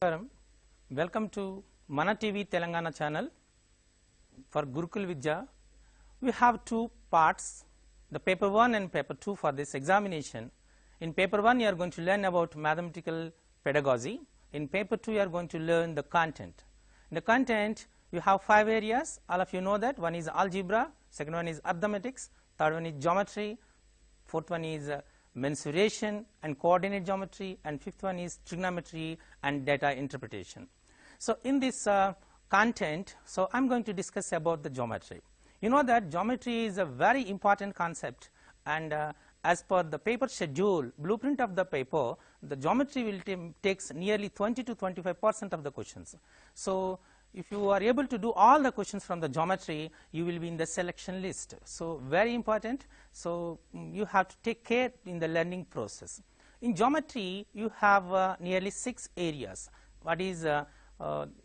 Welcome to Mana TV Telangana channel for Gurukul Vidya. We have two parts, the paper 1 and paper 2 for this examination. In paper 1 you are going to learn about mathematical pedagogy. In paper 2 you are going to learn the content. In the content you have 5 areas, all of you know that. One is algebra, second one is arithmetics, third one is geometry, fourth one is mensuration and coordinate geometry, and fifth one is trigonometry and data interpretation. So in this content, so I am going to discuss about the geometry. You know that geometry is a very important concept, and as per the paper schedule, blueprint of the paper, the geometry will takes nearly 20 to 25% of the questions. So if you are able to do all the questions from the geometry, you will be in the selection list. So very important. So you have to take care in the learning process. In geometry, you have nearly 6 areas. What is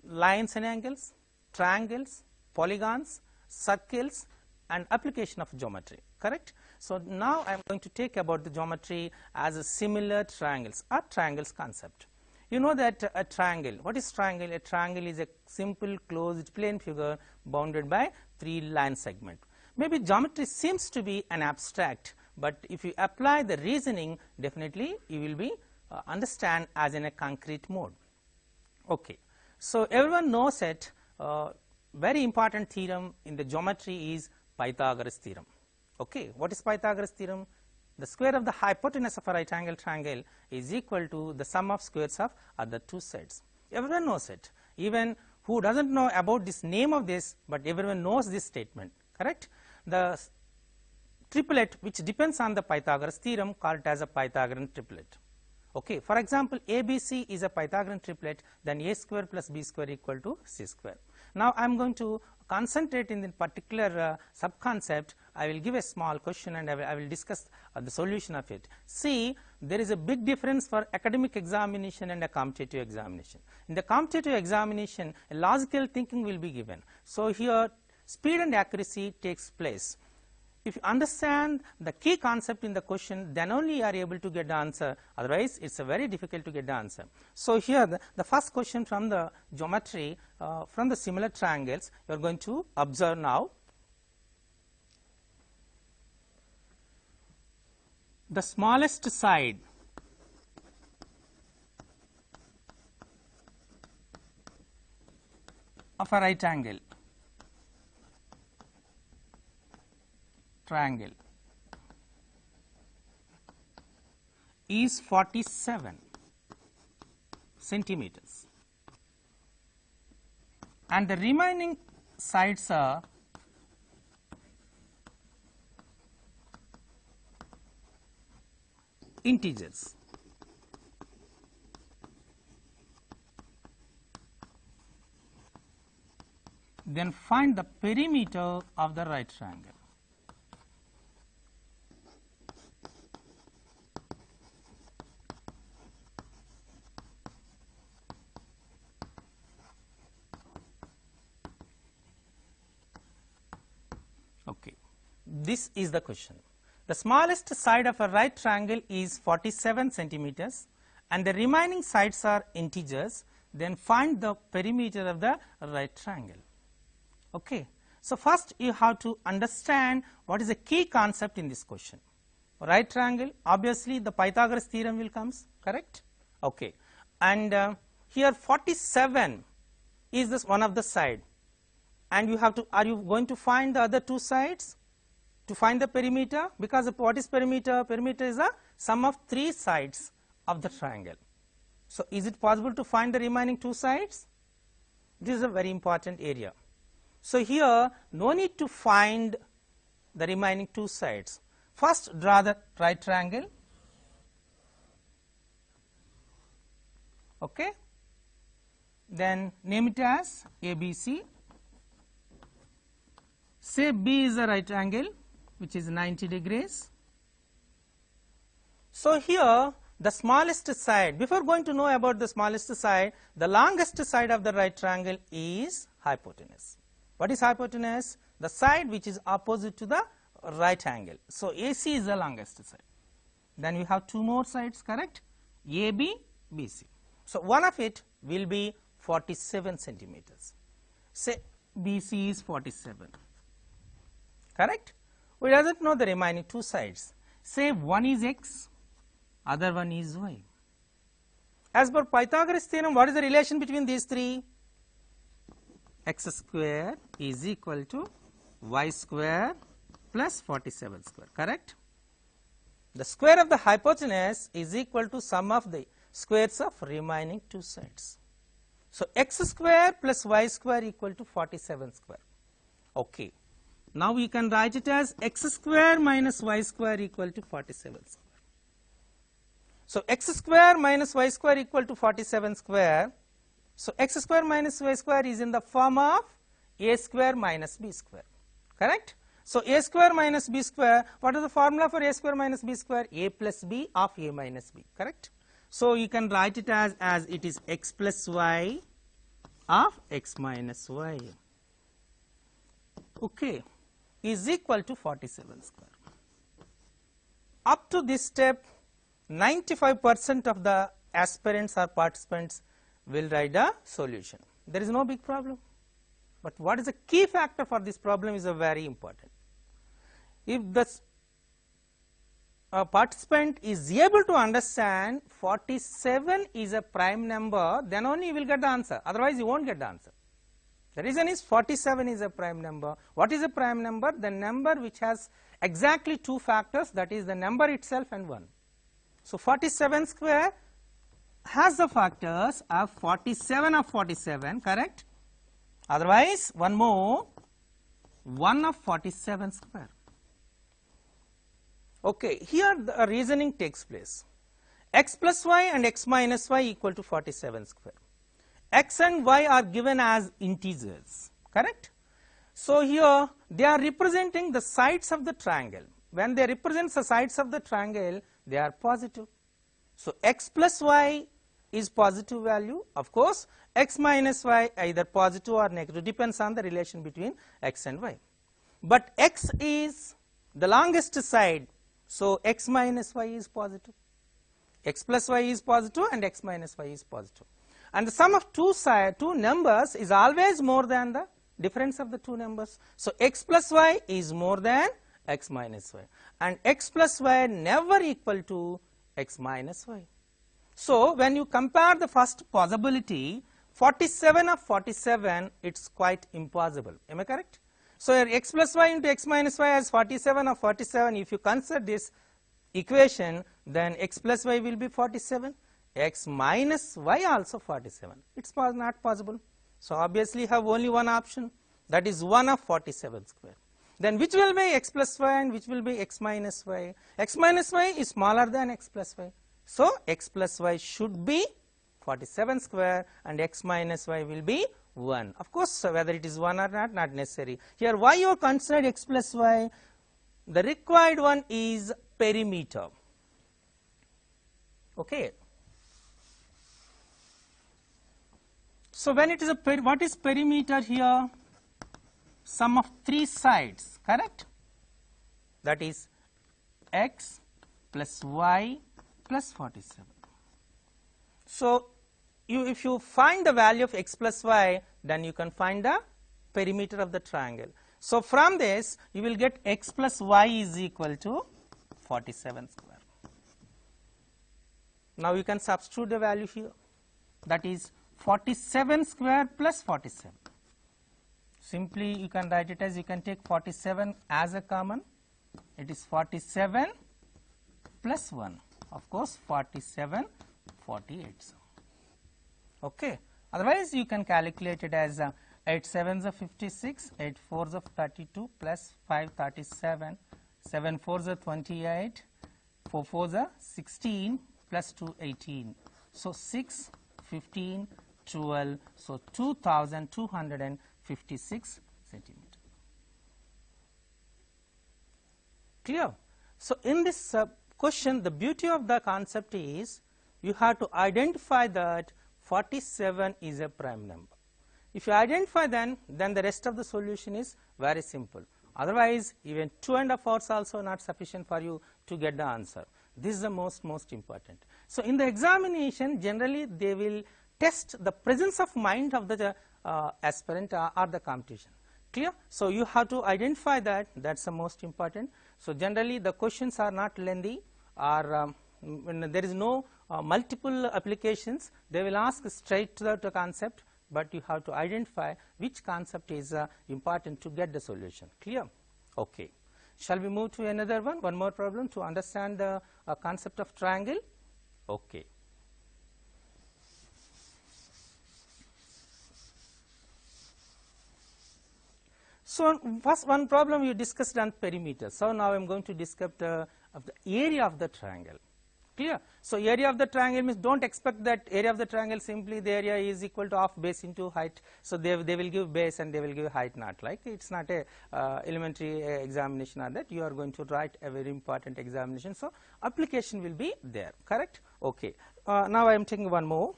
lines and angles, triangles, polygons, circles, and application of geometry, correct? So now I am going to take about the geometry as a similar triangles or triangles concept. You know that a triangle, what is triangle? A triangle is a simple closed plane figure bounded by 3 line segments. Maybe geometry seems to be an abstract, but if you apply the reasoning, definitely you will be understand as in a concrete mode. Okay. So everyone knows it, very important theorem in the geometry is Pythagoras theorem. Okay. What is Pythagoras theorem? The square of the hypotenuse of a right angle triangle is equal to the sum of squares of other 2 sides. Everyone knows it. Even who doesn't know about this name of this, but everyone knows this statement, correct? The triplet which depends on the Pythagoras theorem called as a Pythagorean triplet. Okay. For example, ABC is a Pythagorean triplet, then A square plus B square equal to C square. Now I am going to concentrate in the particular sub-concept. I will give a small question and I will discuss the solution of it. See, there is a big difference for academic examination and a competitive examination. In the competitive examination, a logical thinking will be given. So here speed and accuracy takes place. If you understand the key concept in the question, then only you are able to get the answer, otherwise it is very difficult to get the answer. So here the first question from the geometry, from the similar triangles, you are going to observe now. The smallest side of a right angle triangle is 47 centimeters, and the remaining sides are integers. Then find the perimeter of the right triangle. Okay. This is the question. The smallest side of a right triangle is 47 centimeters and the remaining sides are integers. Then find the perimeter of the right triangle. Okay. So first you have to understand what is the key concept in this question. Right triangle, obviously the Pythagoras theorem will comes, correct? Okay. And here 47 is this one of the side, and you have to, are you going to find the other 2 sides to find the perimeter? Because what is perimeter? Perimeter is the sum of 3 sides of the triangle. So is it possible to find the remaining 2 sides? This is a very important area. So here no need to find the remaining 2 sides. First draw the right triangle. Okay. Then name it as ABC. Say B is a right angle which is 90 degrees. So here the smallest side, before going to know about the smallest side, the longest side of the right triangle is hypotenuse. What is hypotenuse? The side which is opposite to the right angle. So AC is the longest side. Then we have 2 more sides, correct? AB, BC. So, one of it will be 47 centimeters. Say BC is 47, correct? We doesn't know the remaining two sides. Say one is x, other one is y. As per Pythagoras theorem, what is the relation between these three? X square is equal to y square plus 47 square, correct? The square of the hypotenuse is equal to sum of the squares of remaining two sides. So, x square plus y square equal to 47 square. Okay. Now, we can write it as x square minus y square equal to 47 square. So, x square minus y square equal to 47 square. So, x square minus y square is in the form of a square minus b square, correct? So, a square minus b square, what is the formula for a square minus b square? A plus b of a minus b, correct? So, you can write it as it is x plus y of x minus y, okay, is equal to 47 square. Up to this step, 95% of the aspirants or participants will write a solution. There is no big problem. But what is the key factor for this problem is a very important. If the participant is able to understand 47 is a prime number, then only you will get the answer, otherwise you won't get the answer. The reason is 47 is a prime number. What is a prime number? The number which has exactly two factors, that is the number itself and 1. So, 47 square has the factors of 47 of 47, correct? Otherwise, one more, 1 of 47 square. Okay, here the reasoning takes place. X plus y and x minus y equal to 47 square. X and y are given as integers, correct? So, here they are representing the sides of the triangle. When they represent the sides of the triangle, they are positive. So, x plus y is positive value. Of course, x minus y either positive or negative, depends on the relation between x and y. But x is the longest side, so x minus y is positive. X plus y is positive and x minus y is positive. And the sum of two numbers is always more than the difference of the two numbers. So, x plus y is more than x minus y, and x plus y never equal to x minus y. So, when you compare the first possibility, 47 of 47, it is quite impossible. Am I correct? So, your x plus y into x minus y as 47 of 47, if you consider this equation, then x plus y will be 47, x minus y also 47. It is not possible. So, obviously, you have only one option, that is 1 of 47 square. Then which will be x plus y and which will be x minus y? X minus y is smaller than x plus y. So, x plus y should be 47 square and x minus y will be 1. Of course, whether it is 1 or not necessary. Here, why you considered x plus y? The required one is perimeter. Okay. So, when it is what is perimeter here? Sum of three sides, correct? That is x plus y plus 47. So, if you find the value of x plus y, then you can find the perimeter of the triangle. So, from this you will get x plus y is equal to 47 square. Now, you can substitute the value here, that is 47 square plus 47. Simply you can write it as, you can take 47 as a common, it is 47 plus 1, of course 47, 48. Okay. Otherwise, you can calculate it as 8 sevens of 56, 8 fours of 32 plus 5 37, 7 fours of 28, 4 fours of 16 plus 2 18. So, 6, 15, 12, so 2256 centimeter. Clear? So, in this question, the beauty of the concept is you have to identify that 47 is a prime number. If you identify then the rest of the solution is very simple. Otherwise, even 2.5 hours also not sufficient for you to get the answer. This is the most important. So in the examination, generally they will test the presence of mind of the aspirant or the competition. Clear? So you have to identify that. That's the most important. So generally the questions are not lengthy, or when there is no multiple applications, they will ask straight to the concept, but you have to identify which concept is important to get the solution. Clear? Okay. Shall we move to another one more problem to understand the concept of triangle? Okay. So first one problem you discussed on perimeter. So now I am going to discuss the area of the triangle. Clear? So area of the triangle means, don't expect that area of the triangle simply the area is equal to half base into height. So they will give base and they will give height, not like it's not a elementary examination on that. You are going to write a very important examination. So application will be there. Correct? Okay. Now I am taking one more.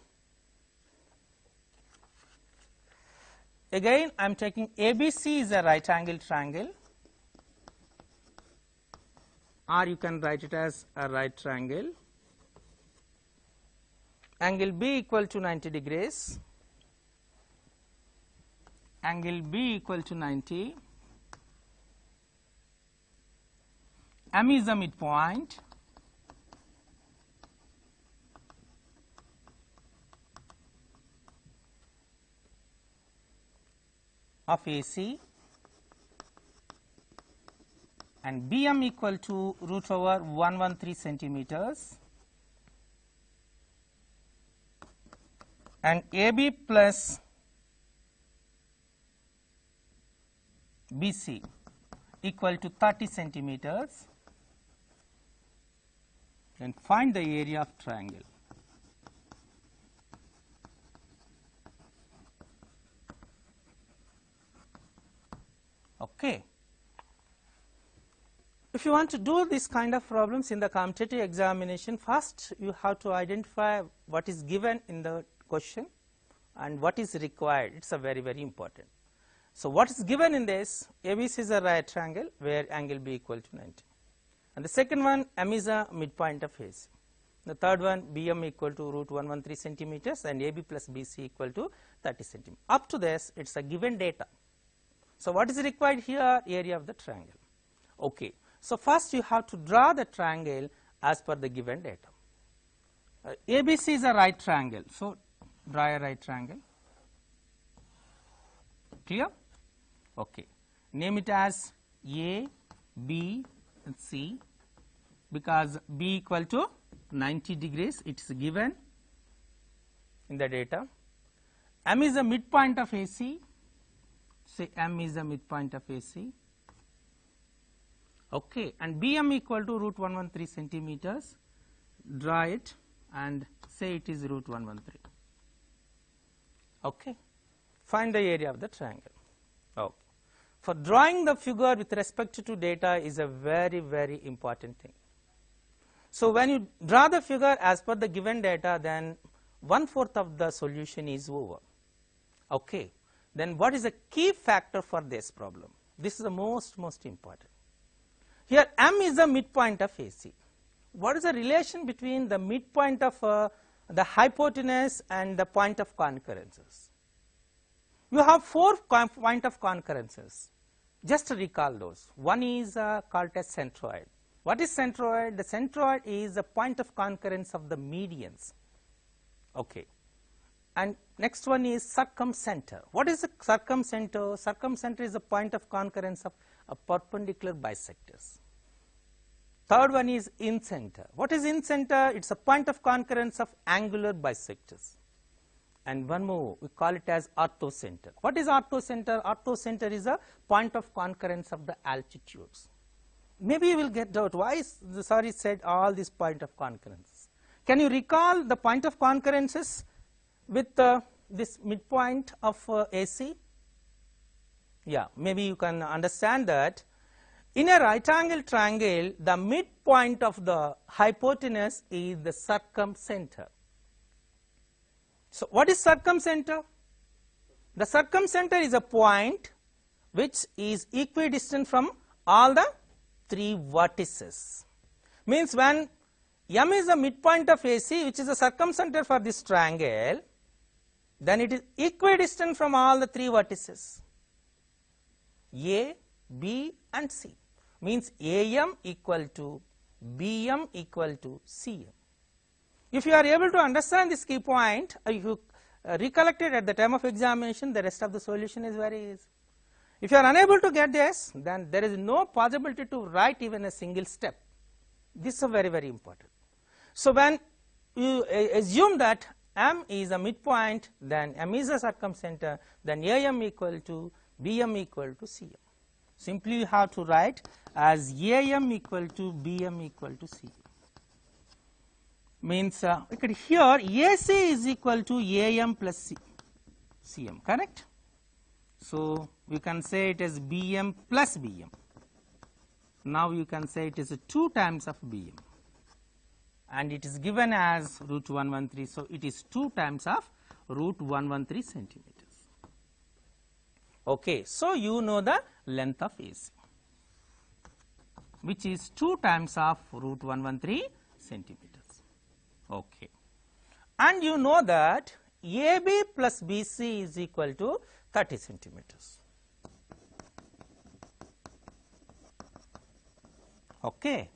Again I am taking ABC is a right angle triangle, or you can write it as a right triangle. Angle B equal to 90 degrees, angle B equal to 90, M is the midpoint, of AC, and BM equal to root over 113 centimeters, and AB plus BC equal to 30 centimeters, and find the area of triangle. Okay. If you want to do this kind of problems in the competitive examination, first you have to identify what is given in the question and what is required. It's a very important. So what is given in this, ABC is a right triangle where angle B equal to 90, and the second one, M is a midpoint of AC. The third one, BM equal to root 113 centimeters, and AB plus BC equal to 30 centimeters. Up to this, it's a given data. So what is required here? Area of the triangle. Okay. So first you have to draw the triangle as per the given data. ABC is a right triangle. So draw a right triangle. Clear? Okay. Name it as A, B, and C, because B equal to 90 degrees. It is given in the data. M is the midpoint of AC. Say M is the midpoint of AC. Okay, and BM equal to root 113 centimeters. Draw it and say it is root 113. Okay, find the area of the triangle. Okay. For drawing the figure with respect to data is a very important thing. So when you draw the figure as per the given data, then 1/4 of the solution is over. Okay. Then what is the key factor for this problem? This is the most important. Here M is the midpoint of AC. What is the relation between the midpoint of the hypotenuse and the point of concurrences? You have 4 point of concurrences. Just recall those. One is called as centroid. What is centroid? The centroid is the point of concurrence of the medians. Okay. And next one is circumcenter. What is the circumcenter? Circumcenter is the point of concurrence of perpendicular bisectors. Third one is incenter. What is incenter? It's a point of concurrence of angular bisectors. And one more, we call it as orthocenter. What is orthocenter? Orthocenter is a point of concurrence of the altitudes. Maybe you will get doubt, why is the sorry said all these point of concurrences? Can you recall the point of concurrences with this midpoint of AC? Yeah, maybe you can understand that in a right angle triangle, the midpoint of the hypotenuse is the circumcenter. So what is circumcenter? The circumcenter is a point which is equidistant from all the 3 vertices. Means when M is the midpoint of AC, which is the circumcenter for this triangle, then it is equidistant from all the three vertices A, B and C, means AM equal to BM equal to CM. If you are able to understand this key point, if you recollect it at the time of examination, the rest of the solution is very easy. If you are unable to get this, then there is no possibility to write even a single step. This is very, very important. So when you assume that M is a midpoint, then M is a circumcenter, then AM equal to BM equal to CM. Simply you have to write as AM equal to BM equal to CM. Means here AC is equal to AM plus CM, correct? So we can say it is BM plus BM. Now you can say it is 2 times of BM, and it is given as root 113. So it is 2 times of root 113 centimeters. Okay, so you know the length of AC, which is 2 times of root 113 centimeters. Okay, and you know that AB plus BC is equal to 30 centimeters. Okay,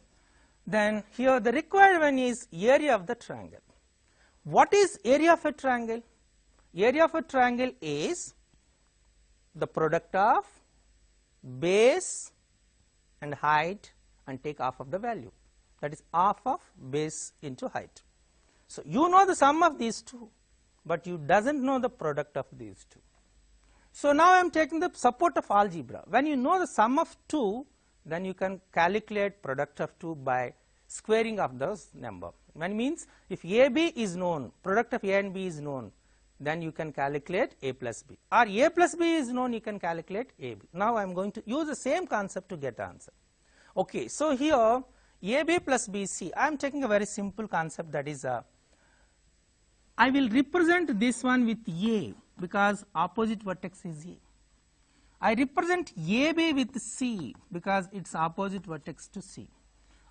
then here the required one is area of the triangle. What is area of a triangle? Area of a triangle is the product of base and height and take half of the value, that is half of base into height. So you know the sum of these two, but you doesn't know the product of these two. So now I am taking the support of algebra. When you know the sum of 2, then you can calculate product of 2 by squaring of those number. When means if AB is known, product of A and B is known, then you can calculate A plus B, or A plus B is known, you can calculate AB. Now I am going to use the same concept to get answer. Okay, so here AB plus BC, I am taking a very simple concept, that is I will represent this one with A because opposite vertex is A. I represent AB with C because its opposite vertex to C.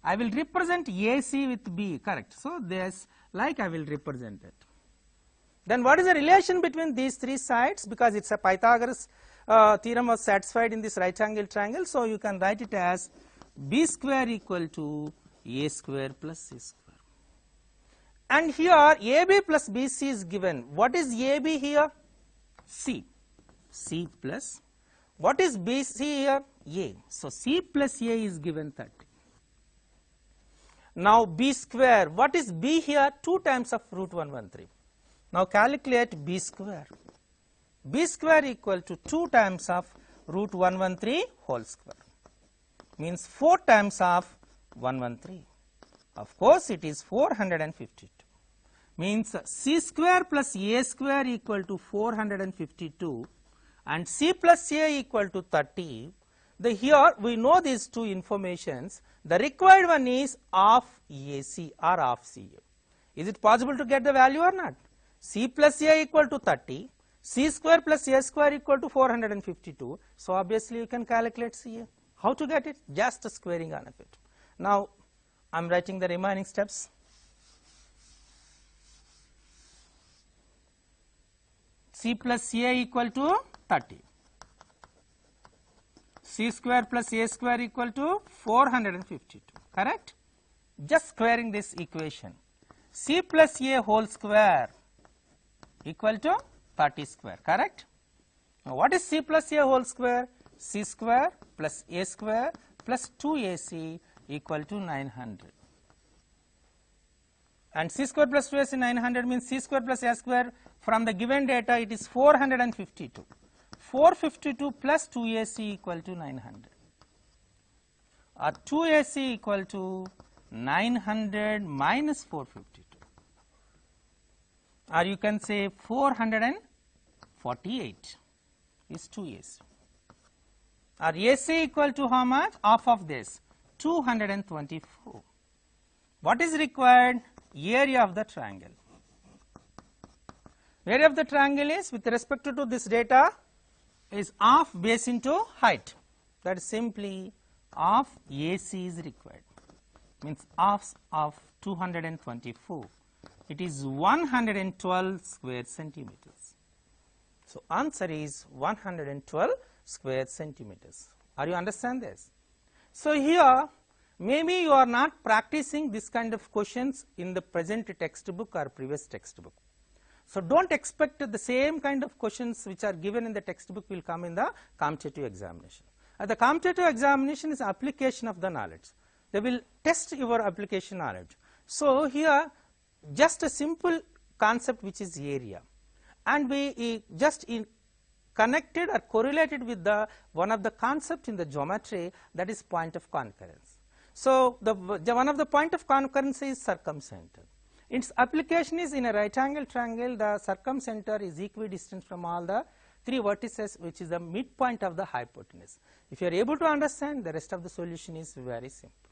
I will represent AC with B, correct. So this like I will represent it. Then what is the relation between these three sides? Because it's a Pythagoras theorem was satisfied in this right angle triangle, so you can write it as B square equal to A square plus C square. And here AB plus BC is given. What is AB here? C. C plus. What is BC here? A. So C plus A is given 30. Now B square. What is B here? 2 times of root 113. Now calculate B square. B square equal to 2 times of root 113 whole square. Means 4 times of 113. Of course it is 452. Means C square plus A square equal to 452 and C plus A equal to 30. Here we know these two informations. The required one is of AC or of CA. Is it possible to get the value or not? C plus A equal to 30, C square plus A square equal to 452. So obviously you can calculate CA. How to get it? Just squaring on of it. Now I am writing the remaining steps. C plus A equal to 30. C square plus A square equal to 452, correct? Just squaring this equation. C plus A whole square equal to 30 square, correct? Now what is C plus A whole square? C square plus A square plus 2AC equal to 900. And C square plus 2AC 900 means C square plus A square, from the given data it is 452. 452 plus 2AC equal to 900. 2AC equal to 900 minus 452. Or you can say 448 is 2AC. Or AC equal to how much? Half of this, 224. What is required? Area of the triangle. Area of the triangle is, with respect to this data, is half base into height. That is simply half AC is required. Means half of 224. It is 112 square centimeters. So, answer is 112 square centimeters. Are you understand this? So, here maybe you are not practicing this kind of questions in the present textbook or previous textbook. So, do not expect the same kind of questions which are given in the textbook will come in the competitive examination. The competitive examination is application of the knowledge. They will test your application knowledge. So, here just a simple concept which is area, and we just connected or correlated with the one of the concept in the geometry, that is point of concurrence. So, the one of the point of concurrence is circumcenter. Its application is in a right angle triangle, the circumcenter is equidistant from all the three vertices, which is the midpoint of the hypotenuse. If you are able to understand, the rest of the solution is very simple.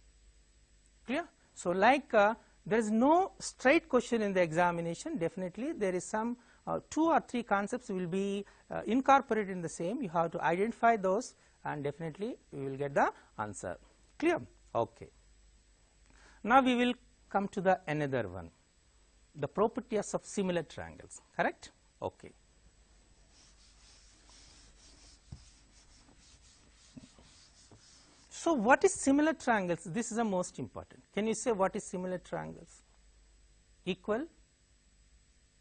Clear? So, like there is no straight question in the examination, definitely there is some 2 or 3 concepts will be incorporated in the same. You have to identify those and definitely we will get the answer. Clear? Okay. Now, we will come to the another one, the properties of similar triangles, correct? Okay. So, what is similar triangles? This is the most important. Can you say what is similar triangles? Equal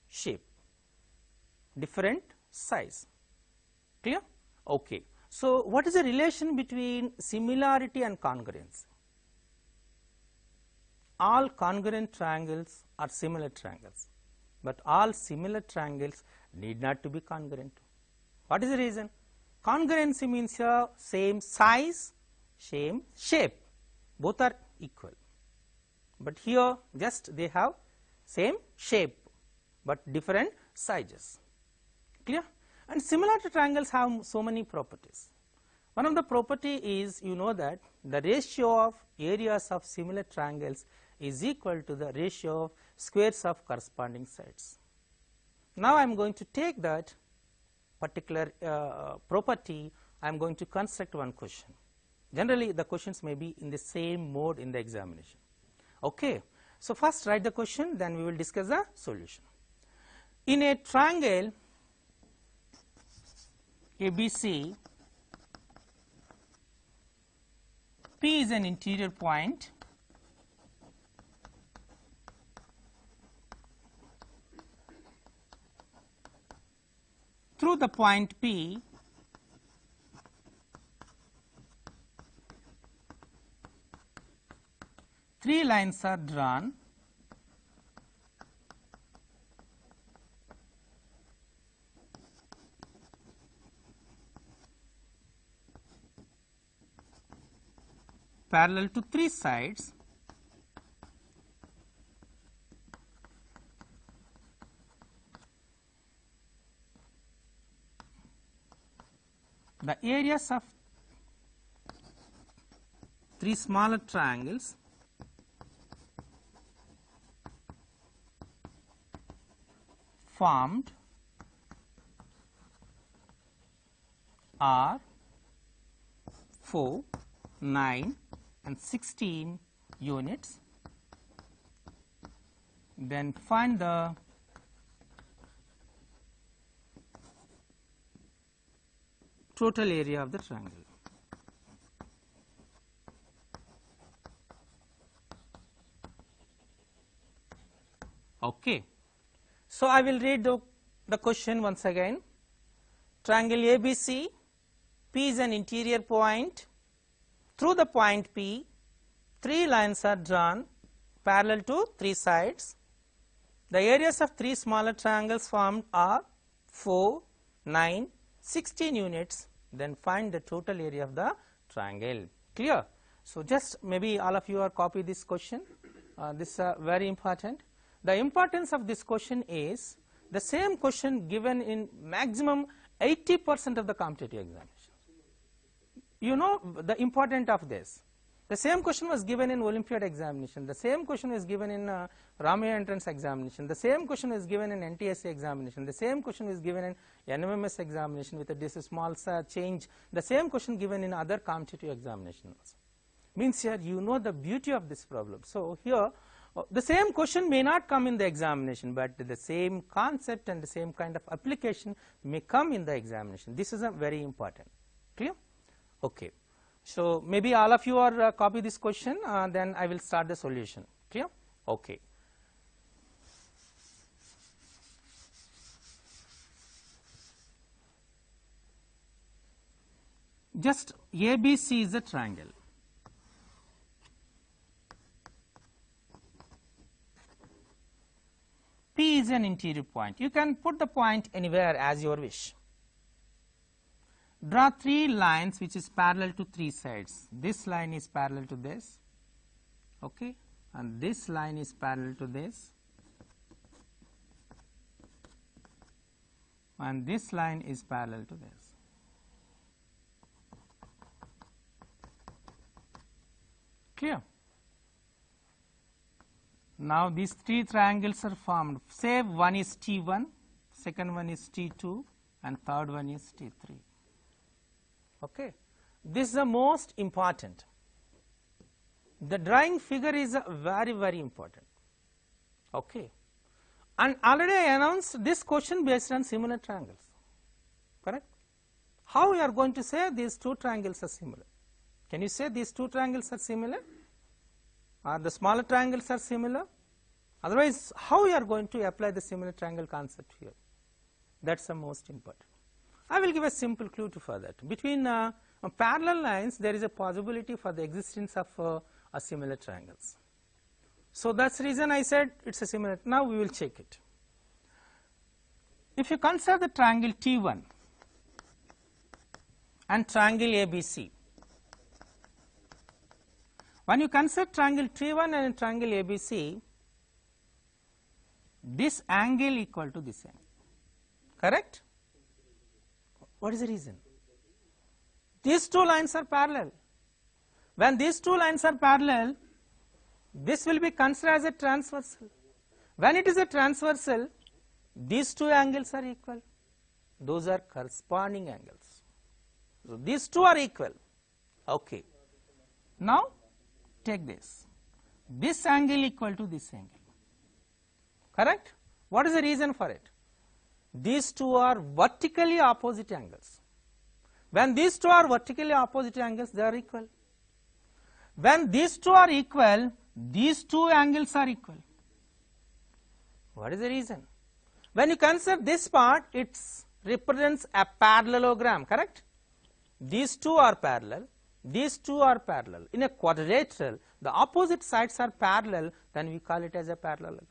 shape, different size. Clear? Okay. So, what is the relation between similarity and congruence? All congruent triangles are similar triangles, but all similar triangles need not to be congruent. What is the reason? Congruency means same size, same shape, both are equal, but here just they have same shape but different sizes. Clear? And similarity triangles have so many properties. One of the property is, you know, that the ratio of areas of similar triangles is equal to the ratio of squares of corresponding sides. Now, I am going to take that particular property, I am going to construct one question. Generally, the questions may be in the same mode in the examination. Okay. So, first write the question, then we will discuss the solution. In a triangle ABC, P is an interior point through the point P three lines are drawn parallel to three sides the areas of three smaller triangles formed are 4, 9 and 16 units. Then find the total area of the triangle. Okay. So, I will read the question once again. Triangle ABC, P is an interior point. Through the point P, three lines are drawn parallel to three sides. The areas of three smaller triangles formed are 4, 9, 16 units. Then find the total area of the triangle. Clear? So, just maybe all of you are copy this question. This is very important. The importance of this question is the same question given in maximum 80% of the competitive examinations. You know the importance of this. The same question was given in Olympiad examination, the same question was given in Ramaya entrance examination, the same question was given in NTSC examination, the same question was given in NMMS examination with this small change, the same question given in other competitive examinations also. Means here you know the beauty of this problem. So, here The same question may not come in the examination, but the same concept and the same kind of application may come in the examination. This is a very important. Clear? Okay. So maybe all of you are copy this question, then I will start the solution. Clear? Okay. Just ABC is a triangle. P is an interior point. You can put the point anywhere as your wish. Draw three lines which is parallel to three sides. This line is parallel to this, okay, and this line is parallel to this, and this line is parallel to this. Clear? Now these three triangles are formed. Say one is T1, second one is T2, and third one is T3. Okay. This is the most important. The drawing figure is very, very important. Okay. And already I announced this question based on similar triangles. Correct? How we are going to say these two triangles are similar? Can you say these two triangles are similar? Or the smaller triangles are similar? Otherwise, how we are going to apply the similar triangle concept here? That's the most important. I will give a simple clue for that. Between parallel lines, there is a possibility for the existence of a similar triangles. So that's the reason I said it's a similar. Now we will check it. If you consider the triangle T1 and triangle ABC, when you consider triangle T1 and triangle ABC, this angle equal to this angle. Correct? What is the reason? These two lines are parallel. When these two lines are parallel, this will be considered as a transversal. When it is a transversal, these two angles are equal. Those are corresponding angles. So these two are equal. Okay. Now take this. This angle equal to this angle. Correct? What is the reason for it? These two are vertically opposite angles. When these two are vertically opposite angles, they are equal. When these two are equal, these two angles are equal. What is the reason? When you consider this part, it represents a parallelogram, correct? These two are parallel, these two are parallel. In a quadrilateral, the opposite sides are parallel, then we call it as a parallelogram.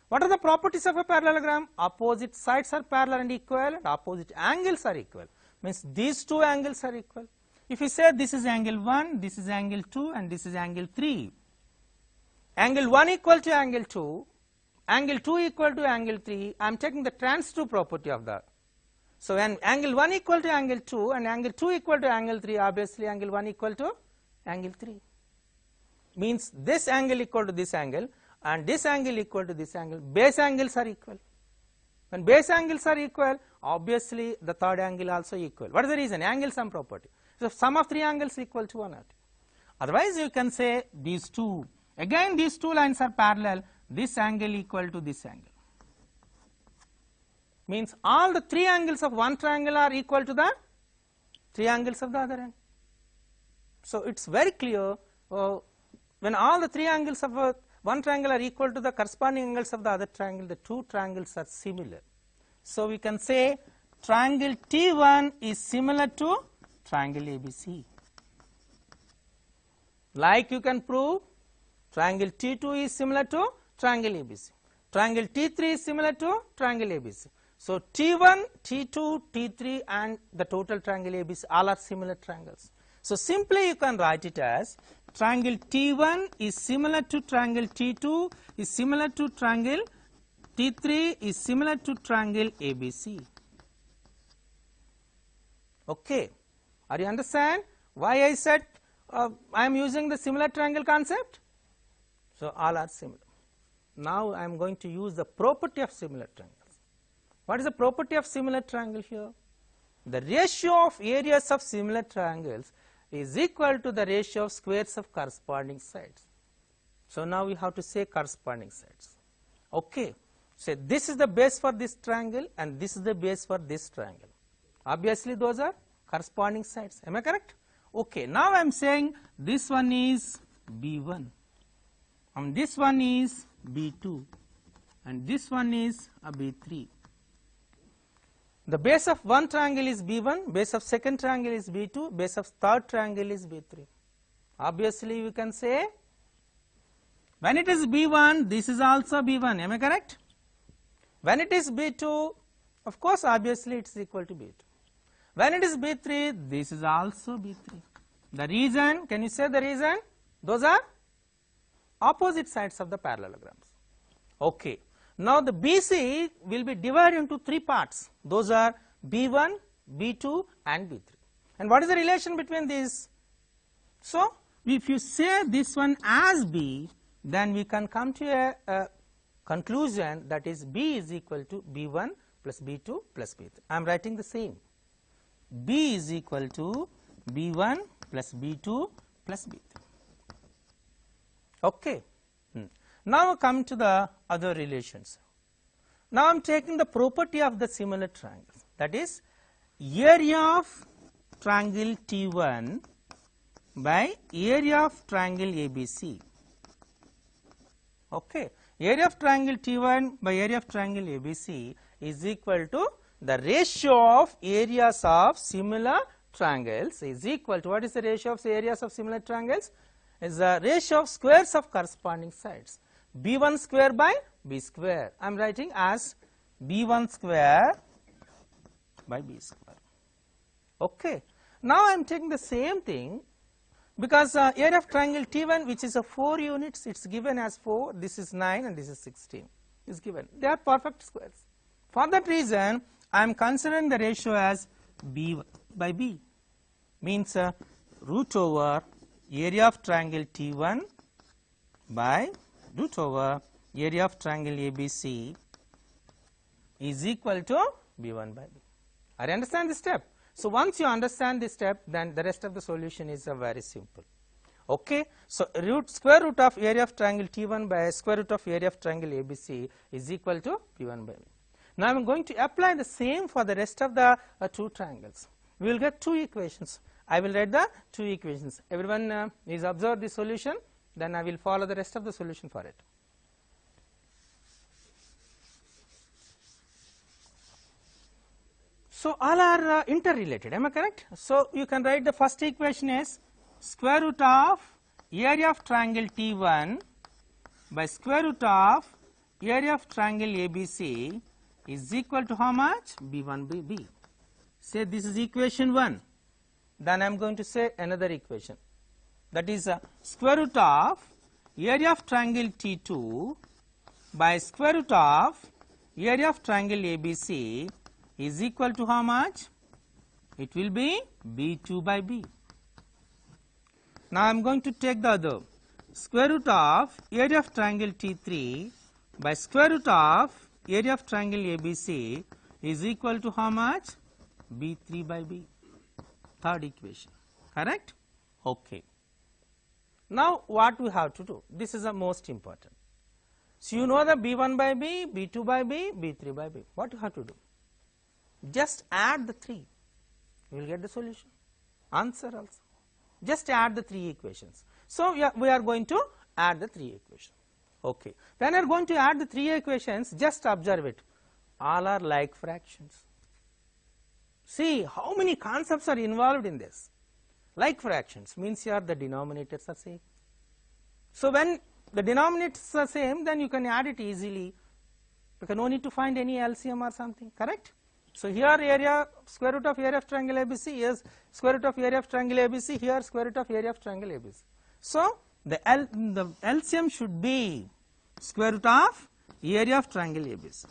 What are the properties of a parallelogram? Opposite sides are parallel and equal, and opposite angles are equal. Means these two angles are equal. If you say this is angle 1, this is angle 2, and this is angle 3, angle 1 equal to angle 2, angle 2 equal to angle 3, I am taking the transitive property of that. So when angle 1 equal to angle 2 and angle 2 equal to angle 3, obviously angle 1 equal to angle 3. Means this angle equal to this angle and this angle equal to this angle, base angles are equal. When base angles are equal, obviously the third angle also equal. What is the reason? Angle sum property. So sum of three angles equal to 180. Otherwise you can say these two, again these two lines are parallel, this angle equal to this angle. Means all the three angles of one triangle are equal to the three angles of the other end. So it's very clear, when all the three angles of one triangle are equal to the corresponding angles of the other triangle, the two triangles are similar. So we can say triangle T1 is similar to triangle ABC. Like you can prove triangle T2 is similar to triangle ABC. Triangle T3 is similar to triangle ABC. So T1, T2, T3 and the total triangle ABC all are similar triangles. So simply you can write it as triangle T1 is similar to triangle T2 is similar to triangle T3 is similar to triangle ABC. Okay. Are you understand why I said I am using the similar triangle concept? So all are similar. Now I am going to use the property of similar triangles. What is the property of similar triangle here? The ratio of areas of similar triangles is equal to the ratio of squares of corresponding sides. So now we have to say corresponding sides. Okay. So this is the base for this triangle and this is the base for this triangle. Obviously those are corresponding sides. Am I correct? Okay. Now I am saying this one is B1 and this one is B2 and this one is a B3. The base of one triangle is B1, base of second triangle is B2, base of third triangle is B3. Obviously you can say when it is B1 this is also B1. Am I correct? When it is B2, of course obviously it is equal to B2. When it is B3, this is also B3. The reason, can you say the reason? Those are opposite sides of the parallelograms. Okay. Now the BC will be divided into three parts. Those are B1, B2 and B3. And what is the relation between these? So if you say this one as B, then we can come to a conclusion, that is B is equal to B1 plus B2 plus B3. I am writing the same. B is equal to B1 plus B2 plus B3. Okay. Now come to the other relations. Now I am taking the property of the similar triangles, that is area of triangle T1 by area of triangle ABC. Okay. Area of triangle T1 by area of triangle ABC is equal to the ratio of areas of similar triangles is equal to, what is the ratio of areas of similar triangles? Is the ratio of squares of corresponding sides. B1 square by B square. I am writing as B1 square by B square. Okay. Now I am taking the same thing, because area of triangle T1, which is a 4 units, it is given as 4, this is 9 and this is 16 is given. They are perfect squares. For that reason, I am considering the ratio as B by B, means root over area of triangle T1 by root over area of triangle ABC is equal to B1 by B. Are you understand this step? So once you understand this step, then the rest of the solution is very simple. Okay. So square root of area of triangle T1 by square root of area of triangle ABC is equal to B1 by B. Now I am going to apply the same for the rest of the two triangles. We will get two equations. I will write the two equations. Everyone is observed the solution, then I will follow the rest of the solution for it. So all are interrelated, am I correct? So you can write the first equation as square root of area of triangle T1 by square root of area of triangle ABC is equal to how much? B1 by B. Say this is equation 1. Then I am going to say another equation, that is square root of area of triangle T2 by square root of area of triangle ABC is equal to how much? It will be B2 by B. Now I am going to take the other, square root of area of triangle T3 by square root of area of triangle ABC is equal to how much? B3 by B. Third equation, correct? Okay. Now what we have to do? This is the most important. So you know the B1 by B, B2 by B, B3 by B. What you have to do? Just add the 3. You will get the solution. Answer also. Just add the 3 equations. So yeah, we are going to add the 3 equations. Okay. When you are going to add the 3 equations, just observe it. All are like fractions. See how many concepts are involved in this. Like fractions means here the denominators are same. So when the denominators are same, then you can add it easily, because no need to find any LCM or something, correct? So here area, square root of area of triangle ABC is square root of area of triangle ABC, here square root of area of triangle ABC. So the LCM should be square root of area of triangle ABC.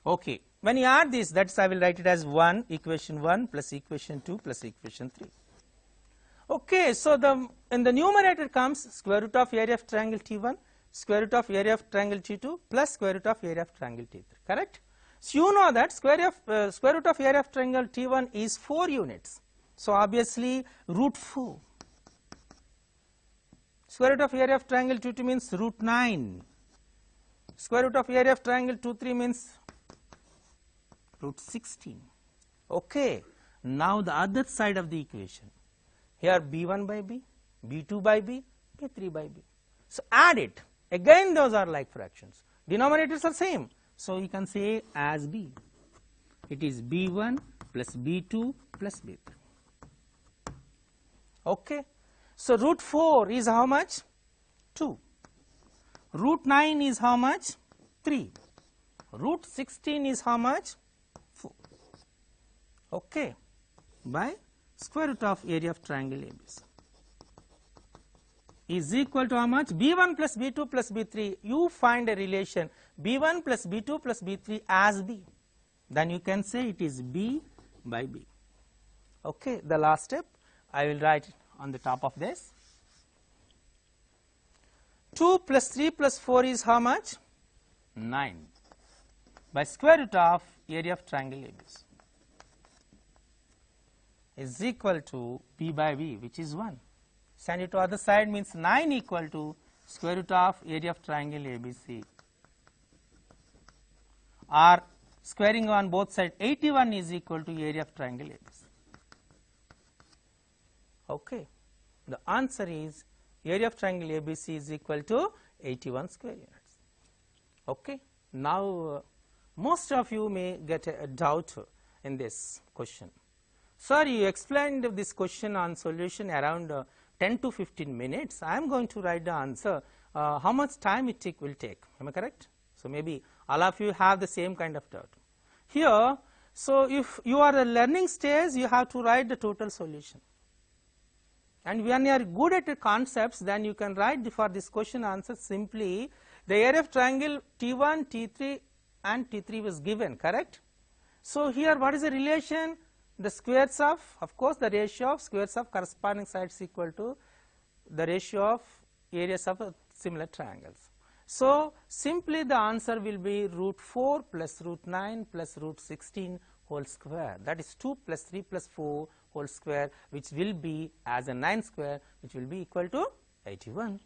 Okay. When you add this, that is, I will write it as 1, equation 1 plus equation 2 plus equation 3. Okay. So in the numerator comes square root of area of triangle T1, square root of area of triangle T2 plus square root of area of triangle T3, correct? So you know that square root of area of triangle T1 is 4 units. So obviously root 4. Square root of area of triangle 2 2 means root 9. Square root of area of triangle 2 3 means root 16. Okay. Now the other side of the equation. Here b1 by b, b2 by b, b3 by b. So add it. Again those are like fractions. Denominators are same. So you can say as b. It is b1 plus b2 plus b3. Okay. So root 4 is how much? 2. Root 9 is how much? 3. Root 16 is how much? 4. Okay. By square root of area of triangle ABC is equal to how much? b1 plus b2 plus b3. You find a relation b1 plus b2 plus b3 as b. Then you can say it is b by b. Okay. The last step I will write on the top of this. 2 plus 3 plus 4 is how much? 9 by square root of area of triangle ABC is equal to b by b, which is 1. Send it to other side means 9 equal to square root of area of triangle ABC, or squaring on both sides 81 is equal to area of triangle ABC. Okay. The answer is area of triangle ABC is equal to 81 square units. Okay. Now most of you may get a doubt in this question. Sir, you explained this question on solution around 10 to 15 minutes. I am going to write the answer. How much time it will take? Am I correct? So maybe all of you have the same kind of doubt. Here, so if you are a learning stage, you have to write the total solution. And when you are good at the concepts, then you can write for this question answer simply the area of triangle T1, T3 and T3 was given, correct? So here what is the relation? The squares of course the ratio of squares of corresponding sides equal to the ratio of areas of similar triangles. So simply the answer will be root 4 plus root 9 plus root 16 whole square, that is 2 plus 3 plus 4 whole square, which will be as a 9 square, which will be equal to 81.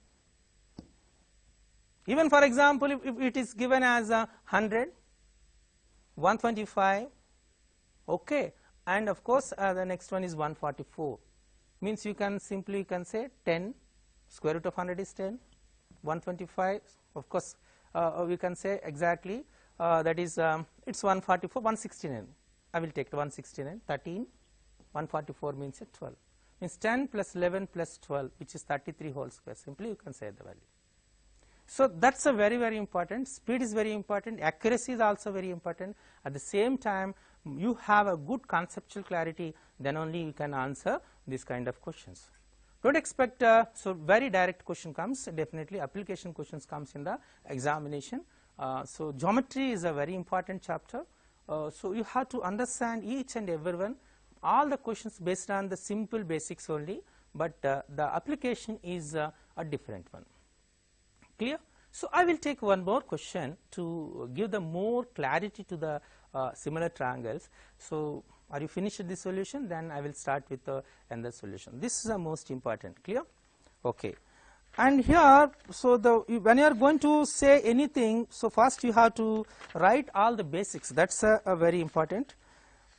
Even for example, if it is given as 100, 125, okay, and of course the next one is 144, means you can simply say 10, square root of 100 is 10, 125, of course we can say exactly that is it's 144, 169, I will take 169, 13, 144 means 12, means 10 plus 11 plus 12, which is 33 whole square, simply you can say the value. So that's a very, very important. Speed is very important, accuracy is also very important. At the same time, you have a good conceptual clarity, then only you can answer this kind of questions. Don't expect so very direct question comes, definitely application questions comes in the examination. So geometry is a very important chapter. So you have to understand each and every one, all the questions based on the simple basics only, but the application is a different one. Clear? So I will take one more question to give the more clarity to the similar triangles. So are you finished with the solution? Then I will start with another solution. This is the most important. Clear? Okay. And here, so when you are going to say anything, so first you have to write all the basics. That's a very important.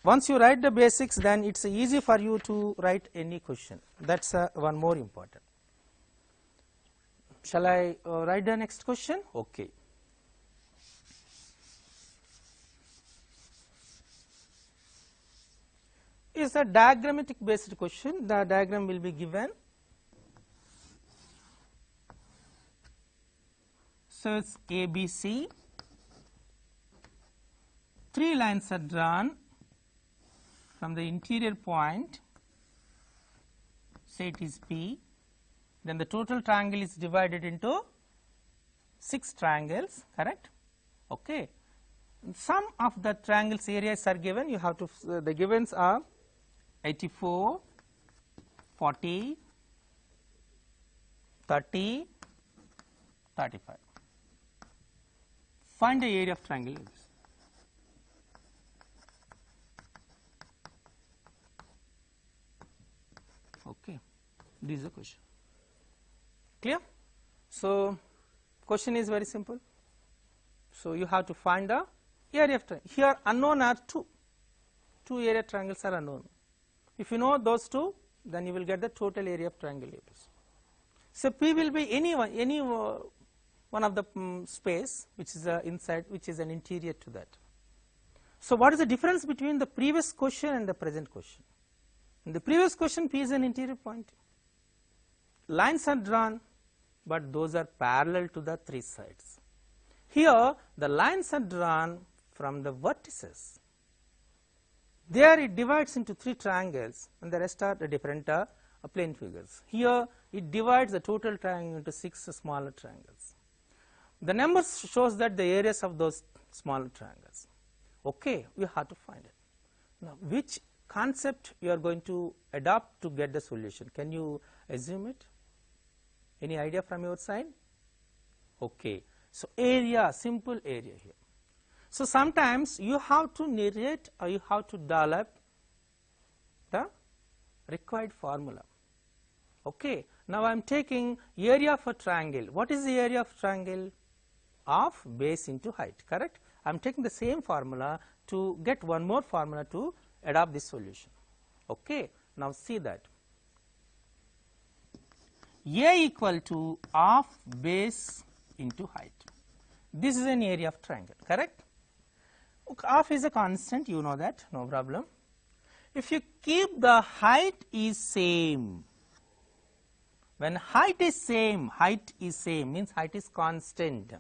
Once you write the basics, then it's easy for you to write any question. That's one more important. Shall I write the next question? Okay. Is a diagrammatic based question. The diagram will be given. So it's ABC. 3 lines are drawn from the interior point. Say it is P. Then the total triangle is divided into 6 triangles, correct? Okay. Some of the triangles areas are given. You have to the givens are 84, 40, 30, 35. Find the area of triangle ABC. Okay, this is the question. Clear? So question is very simple. So you have to find the area of triangle. Here unknown are two area triangles are unknown. If you know those two, then you will get the total area of triangle ABCD. So P will be any one of the space which is inside, which is an interior to that. So what is the difference between the previous question and the present question? In the previous question, P is an interior point. Lines are drawn, but those are parallel to the three sides. Here the lines are drawn from the vertices. There it divides into three triangles, and the rest are the different plane figures. Here it divides the total triangle into 6 smaller triangles. The numbers shows that the areas of those smaller triangles. Okay, we have to find it. Now, which concept you are going to adopt to get the solution? Can you assume it? Any idea from your side? Okay, so area, simple area here. So sometimes you have to narrate or you have to develop the required formula. Okay, now I am taking area of a triangle. What is the area of triangle? Of base into height, correct? I am taking the same formula to get one more formula to adopt this solution. Okay, now see that. A equal to half base into height. This is an area of triangle, correct? Half is a constant, you know that, no problem. If you keep the height is same, when height is same means height is constant,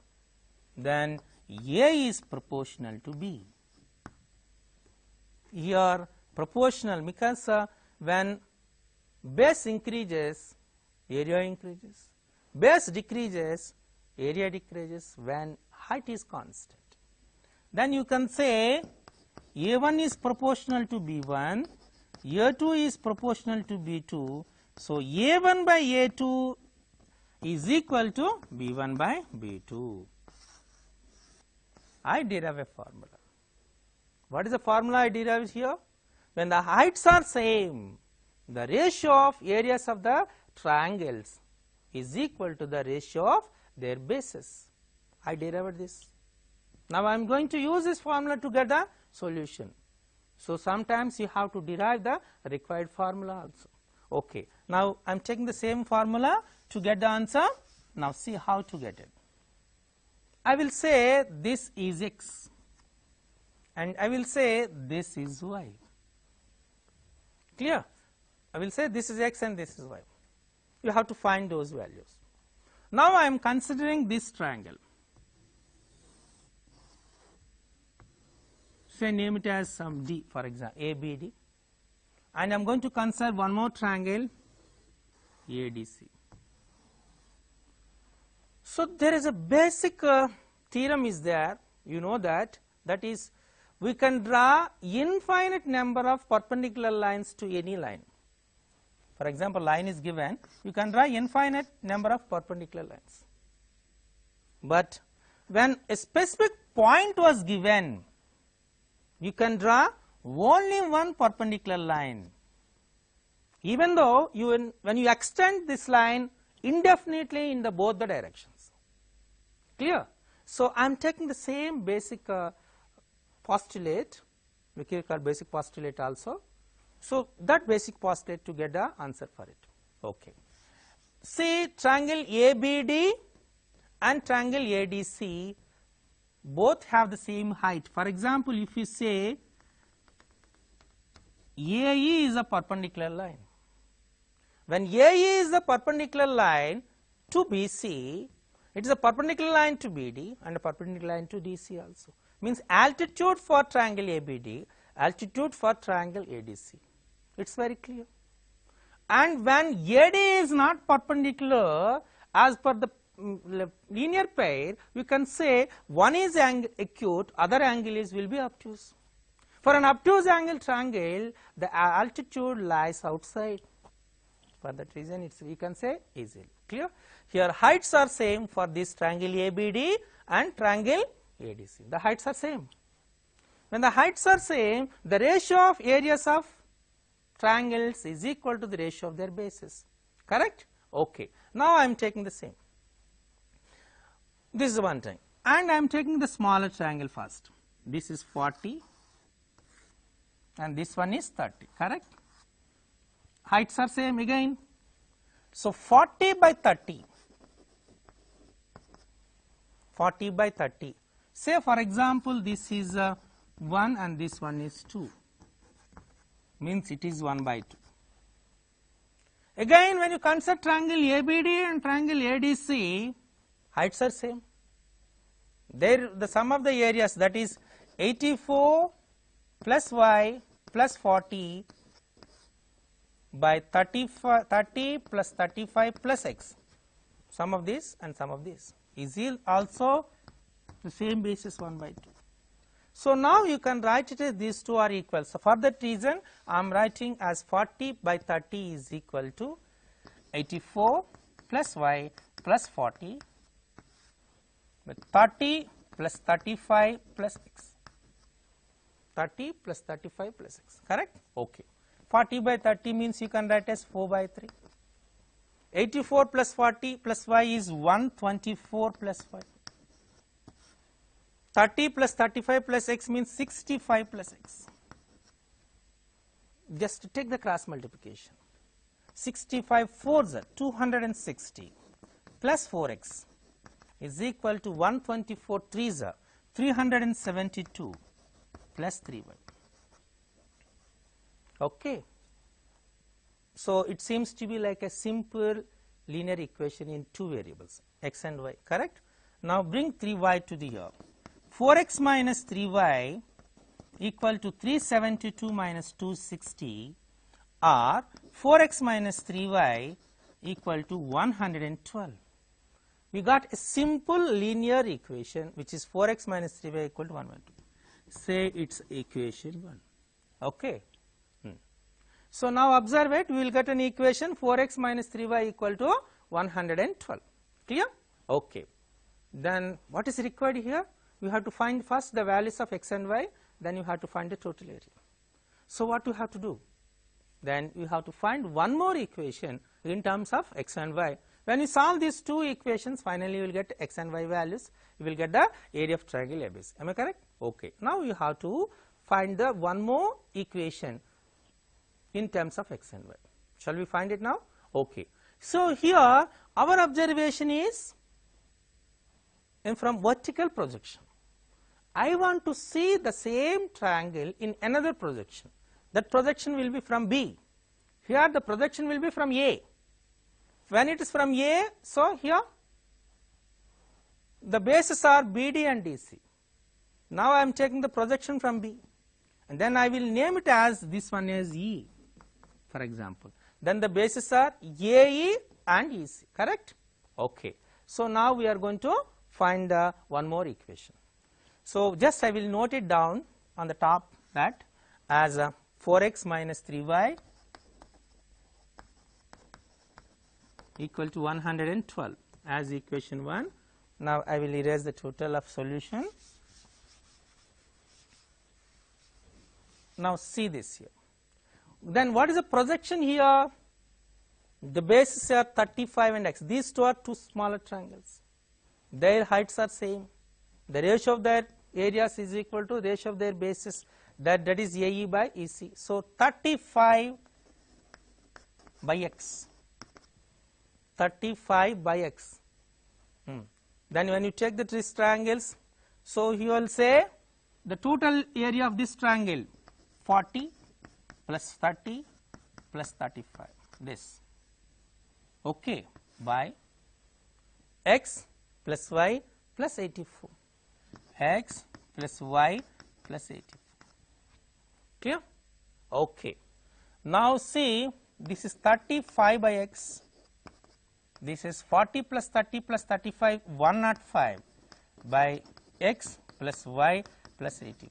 then A is proportional to B. Here proportional because when base increases, area increases, base decreases, area decreases when height is constant. Then you can say A1 is proportional to B1, A2 is proportional to B2, so A1 by A2 is equal to B1 by B2. I derive a formula. What is the formula I derived here? When the heights are same, the ratio of areas of the triangles is equal to the ratio of their bases. I derived this. Now I am going to use this formula to get the solution. So sometimes you have to derive the required formula also. Okay. Now I am taking the same formula to get the answer. Now see how to get it. I will say this is x and I will say this is y. Clear? I will say this is x and this is y. You have to find those values. Now I am considering this triangle. Say name it as some D, for example, ABD, and I am going to consider one more triangle ADC. So there is a basic theorem is there, you know that is we can draw infinite number of perpendicular lines to any line. For example, line is given, you can draw infinite number of perpendicular lines. But when a specific point was given, you can draw only one perpendicular line, even though when you extend this line indefinitely in both the directions. Clear? So I am taking the same basic postulate, we can call basic postulate also. So that basic postulate to get the answer for it. Okay. See, triangle ABD and triangle ADC both have the same height. For example, if you say AE is a perpendicular line, when AE is a perpendicular line to BC, it is a perpendicular line to BD and a perpendicular line to DC also. Means altitude for triangle ABD, altitude for triangle ADC. It is very clear. And when AD is not perpendicular as per the linear pair, we can say one is acute, other angle will be obtuse. For an obtuse angle triangle, the altitude lies outside. For that reason, we can say easily. Clear? Here heights are same for this triangle ABD and triangle ADC. The heights are same. When the heights are same, the ratio of areas of triangles is equal to the ratio of their bases. Correct? Okay. Now I am taking the same. This is one thing, and I am taking the smaller triangle first. This is 40 and this one is 30, correct? Heights are same again. So 40 by 30. 40 by 30. Say for example this is 1 and this one is 2, means it is 1 by 2. Again when you consider triangle ABD and triangle ADC, heights are same. There the sum of the areas, that is 84 plus y plus 40 by 30 plus 35 plus x, sum of this and sum of this is also the same basis 1 by 2. So now you can write it as these two are equal. So for that reason I am writing as 40 by 30 is equal to 84 plus y plus 40 with 30 plus 35 plus x. 30 plus 35 plus x, correct? Okay. 40 by 30 means you can write as 4 by 3. 84 plus 40 plus y is 124 plus y. 30 plus 35 plus x means 65 plus x. Just take the cross multiplication. 65 4s are 260 plus 4x is equal to 124 3s are 372 plus 3y. Okay. So it seems to be like a simple linear equation in two variables, x and y, correct? Now bring 3y to the here. 4x minus 3y equal to 372 minus 260, or 4x minus 3y equal to 112. We got a simple linear equation which is 4x minus 3y equal to 112. Say it's equation 1. Okay. So now observe it, we will get an equation 4x minus 3y equal to 112. Clear? Okay. Then what is required here? You have to find first the values of x and y, then you have to find the total area. So what you have to do? Then you have to find one more equation in terms of x and y. When you solve these two equations, finally you will get x and y values, you will get the area of triangle ABC. Am I correct? Okay. Now you have to find the one more equation in terms of x and y. Shall we find it now? Okay. So here our observation is from vertical projection. I want to see the same triangle in another projection. That projection will be from B. Here the projection will be from A. When it is from A, so here the bases are BD and DC. Now I am taking the projection from B, and then I will name it as this one is E, for example. Then the bases are AE and EC, correct? Okay. So now we are going to find one more equation. So just I will note it down on the top that as 4x minus 3y equal to 112 as equation 1. Now I will erase the total of solution. Now see this here. Then what is the projection here? The bases are 35 and x. These two are two smaller triangles. Their heights are same. The ratio of their areas is equal to ratio of their bases, that is AE by EC. So 35 by x. 35 by x. Then when you take the these triangles, so you will say the total area of this triangle 40 plus 30 plus 35, this, okay, by x plus y plus 84, x plus y plus 84. Clear? Okay. Now see, this is 35 by x, this is 40 plus 30 plus 35, 105 by x plus y plus 84.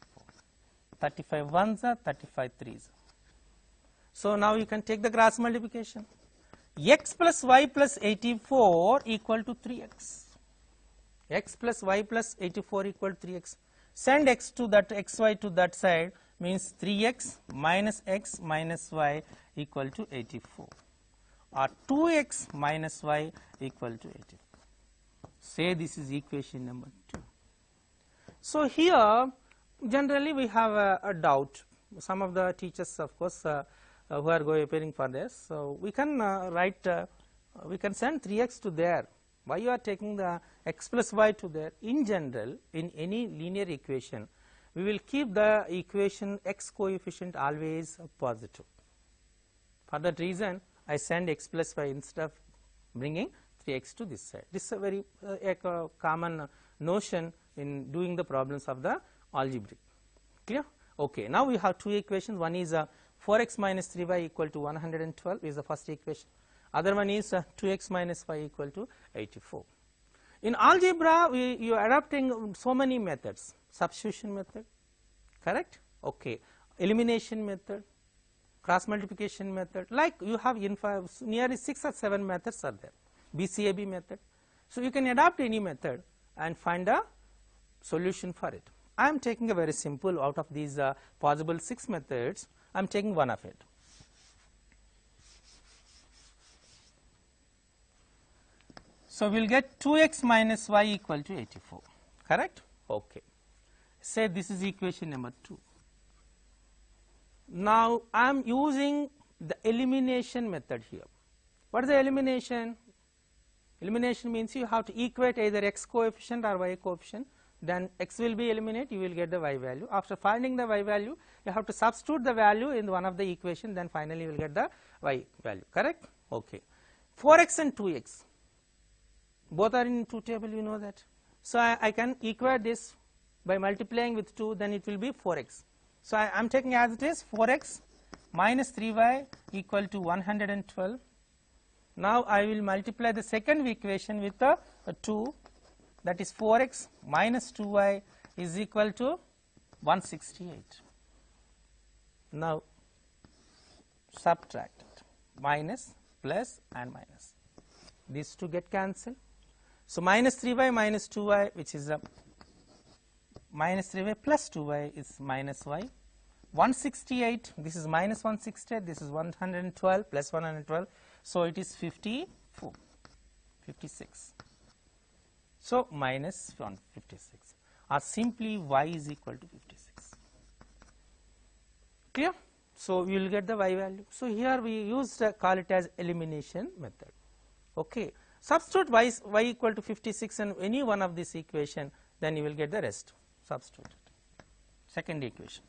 35 1s are 35 3s. So now you can take the cross multiplication. X plus y plus 84 equal to 3x. X plus y plus 84 equal to 3x. Send x to that, xy to that side, means 3x minus x minus y equal to 84. or 2x minus y equal to 84. Say this is equation number 2. So here generally we have a doubt. Some of the teachers, of course, who are appearing for this. So we can write, we can send 3x to there. Why you are taking the x plus y to there? In general, in any linear equation, we will keep the equation x coefficient always positive. For that reason, I send x plus y instead of bringing 3x to this side. This is a very common notion in doing the problems of the algebraic. Clear? Okay. Now we have two equations. One is 4x minus 3y equal to 112 is the first equation. Other one is 2x minus y equal to 84. In algebra, you are adopting so many methods. Substitution method, correct? Okay. Elimination method, cross multiplication method. Like you have nearly 6 or 7 methods are there. BCAB method. So you can adopt any method and find a solution for it. I am taking a very simple out of these possible 6 methods. I am taking one of it. So we will get 2x minus y equal to 84, correct? Okay. Say this is equation number 2. Now I am using the elimination method here. What is the elimination? Elimination means you have to equate either x coefficient or y coefficient. Then x will be eliminated, you will get the y value. After finding the y value, you have to substitute the value in one of the equation, then finally you will get the y value, correct? Okay. 4x and 2x, both are in 2 table, you know that. So I can equate this by multiplying with 2, then it will be 4x. So I am taking as it is 4x minus 3y equal to 112. Now I will multiply the second equation with a 2, that is 4x minus 2y is equal to 168. Now subtract it, minus, plus and minus. These two get cancelled. So minus 3y minus 2y, which is minus 3y plus 2y is minus y. 168, this is minus 168, this is 112 plus 112. So it is 54, 56. So minus 156, or simply y is equal to 56. Clear? So we will get the y value. So here we used call it as elimination method. Okay. Substitute y equal to 56 in any one of this equation, then you will get the rest. Substitute it. Second equation,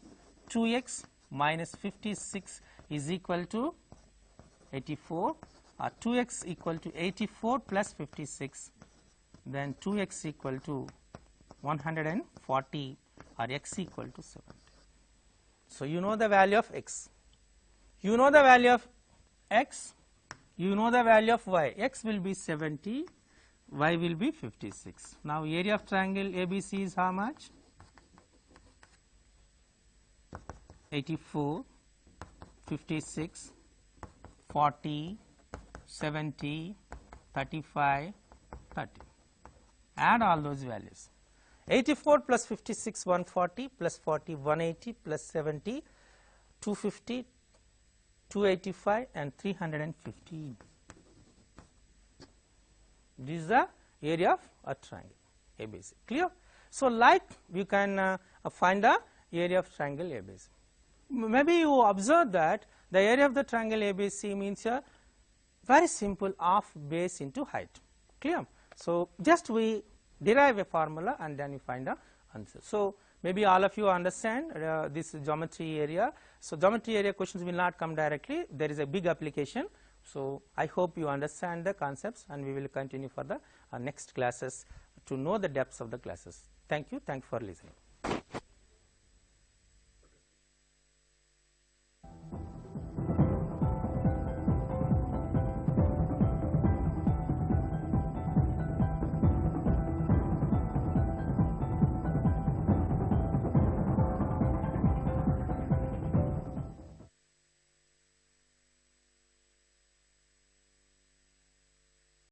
2x minus 56 is equal to 84, or 2x equal to 84 plus 56, then 2x equal to 140, or x equal to 70. So you know the value of x, you know the value of x, you know the value of y. X will be 70, y will be 56. Now area of triangle ABC is how much? 84, 56, 40, 70, 35, 30. Add all those values. 84 plus 56, 140, plus 40, 180, plus 70, 250, 285 and 315. This is the area of a triangle ABC. Clear? So like you can find the area of triangle ABC. Maybe you observe that the area of the triangle ABC means a very simple half base into height. Clear? So just we derive a formula and then you find the answer. So maybe all of you understand this geometry area. So geometry area questions will not come directly. There is a big application. So I hope you understand the concepts, and we will continue for the next classes to know the depths of the classes. Thank you. Thank you for listening.